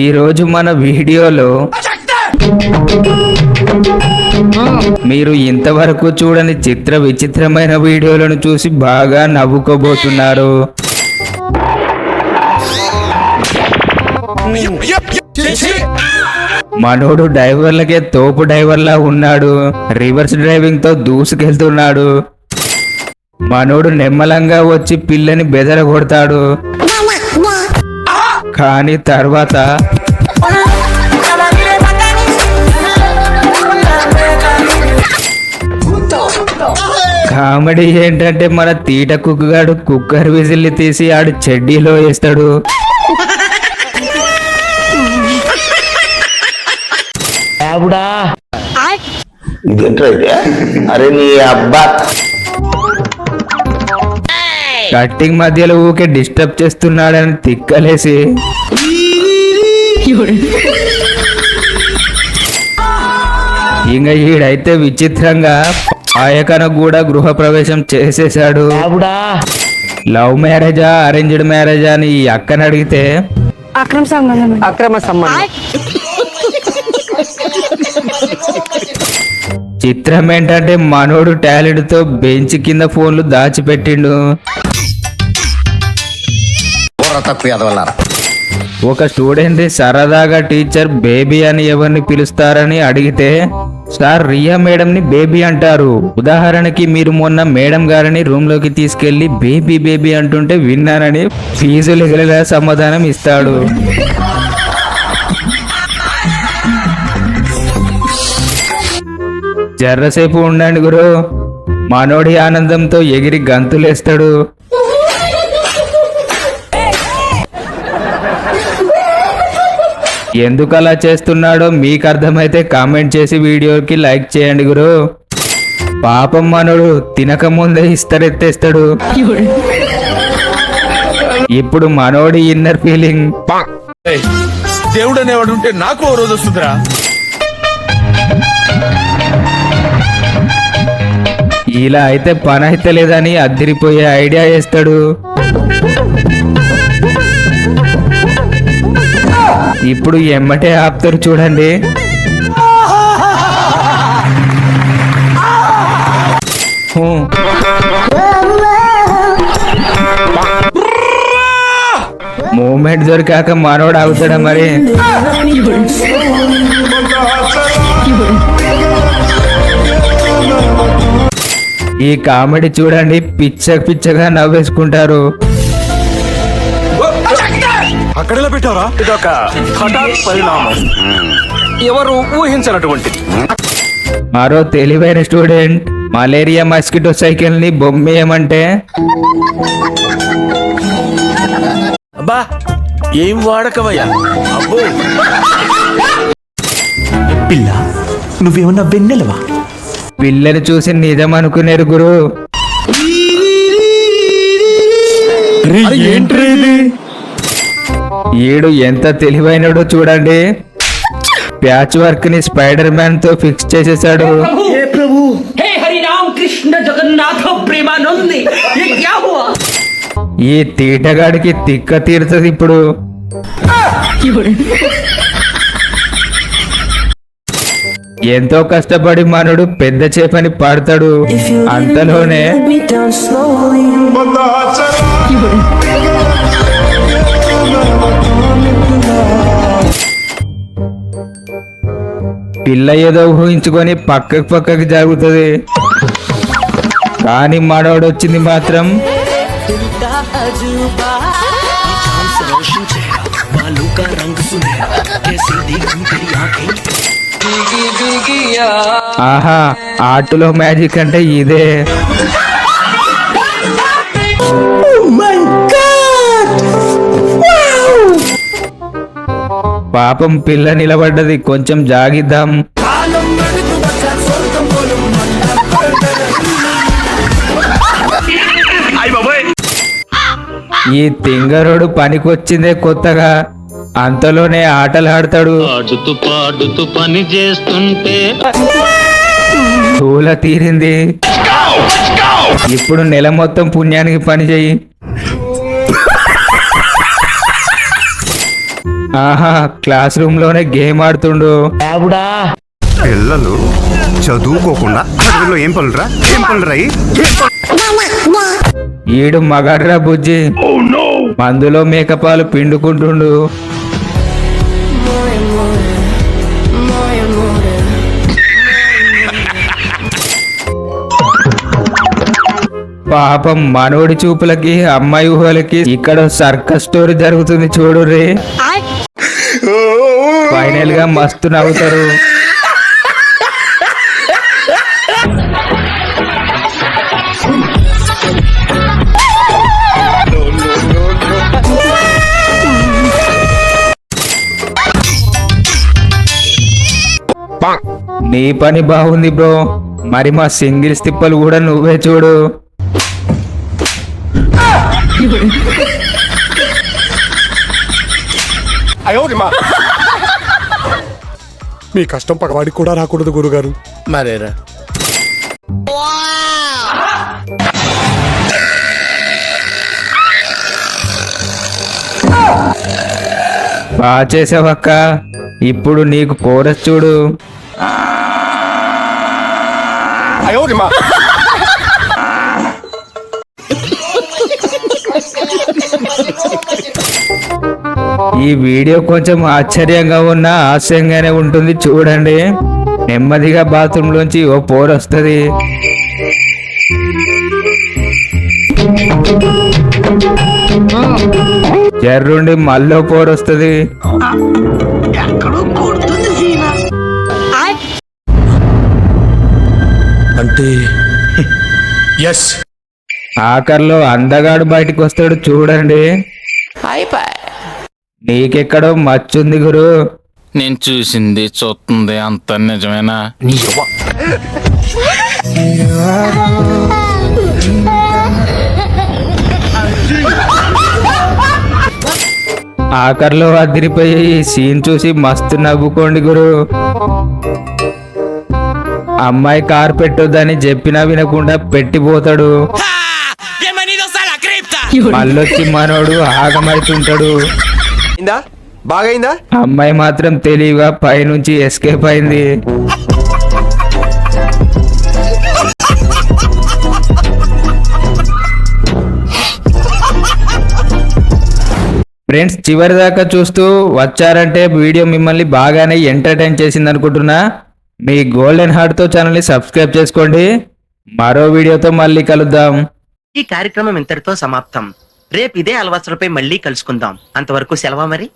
ఈ రోజు మన వీడియోలో మీరు ఇంతవరకు చూడని చిత్ర విచిత్రమైన వీడియోలను చూసి బాగా నవ్వుకోబోతున్నారు. మనోడు డ్రైవర్లకే తోపు డ్రైవర్లా ఉన్నాడు. రివర్స్ డ్రైవింగ్ తో దూసుకెళ్తున్నాడు. మనోడు నెమ్మలంగా వచ్చి పిల్లని బెదర కొడతాడు. కానీ తర్వాత కామెడీ ఏంటంటే మన తీట కుక్కగాడు కుక్కర్ విజిల్ని తీసి ఆడు చెడ్డీలో వేస్తాడు. అరే నీ అబ్బా కట్టింగ్ మధ్యలో ఊకే డిస్టర్బ్ చేస్తున్నాడని తిక్కలేసి ఇంకా ఈడైతే విచిత్రంగా ఆయకన కూడా గృహ ప్రవేశం చేసేశాడు. లవ్ మ్యారేజా అరేంజ్డ్ మ్యారేజా అని ఈ అక్కని అడిగితే అక్రమ సంబంధం. చిత్రం ఏంటంటే మనోడు టాలెంట్ తో బెంచ్ కింద ఫోన్లు దాచిపెట్టిండు. ఒక స్టూడెంట్ సరదాగా టీచర్ బేబీ అని ఎవరిని పిలుస్తారని అడిగితే, సార్ రియా మేడం ని బేబీ అంటారు. ఉదాహరణకి మీరు మొన్న మేడం గారిని రూమ్ లోకి తీసుకెళ్లి బేబీ బేబీ అంటుంటే విన్నానని ఫీజులు ఎగలేలా సమాధానం ఇస్తాడు. జర్రసేపు ఉండండి గురు, మనోడి ఆనందంతో ఎగిరి గంతులేస్తాడు. ఎందుకు అలా చేస్తున్నాడో మీకు అర్థమైతే కామెంట్ చేసి వీడియోకి లైక్ చేయండి గురు. పాపం మనోడు తినక ముందే ఇస్తరెత్తేస్తాడు. ఇప్పుడు మనోడి ఇన్నర్ ఫీలింగ్, దేవుడు అనేవాడు ఉంటే నాకు ఓ రోజు వస్తుందిరా. ఇలా అయితే పని అయితే లేదని అదిరిపోయే ఐడియా చేస్తాడు. ఇప్పుడు ఎమ్మటే ఆపుతారు చూడండి. మూమెంట్ దొరికాక మనోడు ఆగుతాడా మరి? ఈ కామెడీ చూడండి, పిచ్చగా నవ్వేసుకుంటారు. అక్కడెలా పెట్టారా? ఇదొక హఠాత్ పరిణామం, ఎవరు ఊహించినటువంటిది. మరో తెలివైన స్టూడెంట్ మలేరియా మస్కిటో సైకిల్ ని బొమ్మేయమంటే, అబ్బా ఏం వాడకవయ్యా. అబ్బో పిల్ల, నువ్వేమన్నా వెన్నెలవా? పిల్లని చూసి నిజం అనుకునేరు గురు. ఈడు ఎంత తెలివైనడో చూడండి. ప్యాచ్ వర్క్ ని స్పైడర్ మ్యాన్ తో ఫిక్స్ చేసేసాడు. ఈ తీటగాడికి తిక్క తీరుతుంది ఇప్పుడు. ఎంతో కష్టపడి మనడు పెద్ద చేపని పాడతాడు. అంతలోనే పిల్ల ఏదో ఊహించుకొని పక్కకి జరుగుతుంది. కానీ మనోడు వచ్చింది మాత్రం ఆహా, ఆర్టులో మ్యాజిక్ అంటే ఇదే. పాపం పిల్ల నిలబడ్డది, కొంచెం జాగిద్దాం. ఈ తింగరుడు పనికొచ్చిందే కొత్తగా. అంతలోనే ఆటలు ఆడతాడు. పాడుతూ పని చేస్తుంటే తూల తీరింది. ఇప్పుడు నెల మొత్తం పుణ్యానికి పని చెయ్యి. ఆహా క్లాస్ రూమ్ లోనే గేమ్ ఆడుతుండు. పిల్లలు చదువుకోకుండా చదువులో ఏం పనులురా ఈడు మగాడ్రా బుజ్జి, మందులో మేకపాలు పిండుకుంటుండు. పాపం మనోడి చూపులకి అమ్మాయి ఊహలకి ఇక్కడ సర్కస్ స్టోరీ జరుగుతుంది చూడుర్రి. ఫైనల్ గా మస్తు నవ్వుతారు. నీ పని బాగుంది బ్రో, మరి మా సింగిల్స్ తిప్పలు కూడా నువ్వే చూడు. మీ కష్టం పగవాడికి కూడా రాకూడదు గురుగారు. మరేరా బాగా చేసావక్క, ఇప్పుడు నీకు కోరస్ చూడు. ఈ వీడియో కొంచెం ఆశ్చర్యంగా ఉన్నా హాస్యంగానే ఉంటుంది చూడండి. నెమ్మదిగా బాత్రూమ్ లోంచి ఓ పోర్ వస్తుంది. జర్రుండి మళ్ళీ పోర్ వస్తుంది. అంటే ఎస్ ఆఖర్లో అందగాడు బయటికి వస్తాడు చూడండి. నీకెక్కడో మచ్చుంది గురు. నేను చూసింది చూస్తుంది అంత నిజమేనా? ఆఖర్లో అదిరిపోయి ఈ సీన్ చూసి మస్తు నవ్వుకోండి గురు. అమ్మాయి కారు పెట్టొద్దని చెప్పినా వినకుండా పెట్టిపోతాడు. మళ్ళొచ్చి మనోడు ఆగమైతుంటాడు. బాగైందా? అమ్మాయి మాత్రం తెలివిగా పైనుంచి ఎస్కేప్ అయింది. ఫ్రెండ్స్, చివరి దాకా చూస్తూ వచ్చారంటే వీడియో మిమ్మల్ని బాగానే ఎంటర్టైన్ చేసింది అనుకుంటున్నా. మీ గోల్డెన్ హార్ట్ తో ఛానల్ ని సబ్స్క్రైబ్ చేసుకోండి. మరో వీడియోతో మళ్ళీ కలుద్దాం. ఈ కార్యక్రమం ఇంతటితో సమాప్తం. రేపు ఇదే అలవాట్లపై మళ్ళీ కలుసుకుందాం. అంతవరకు సెలవు మరి.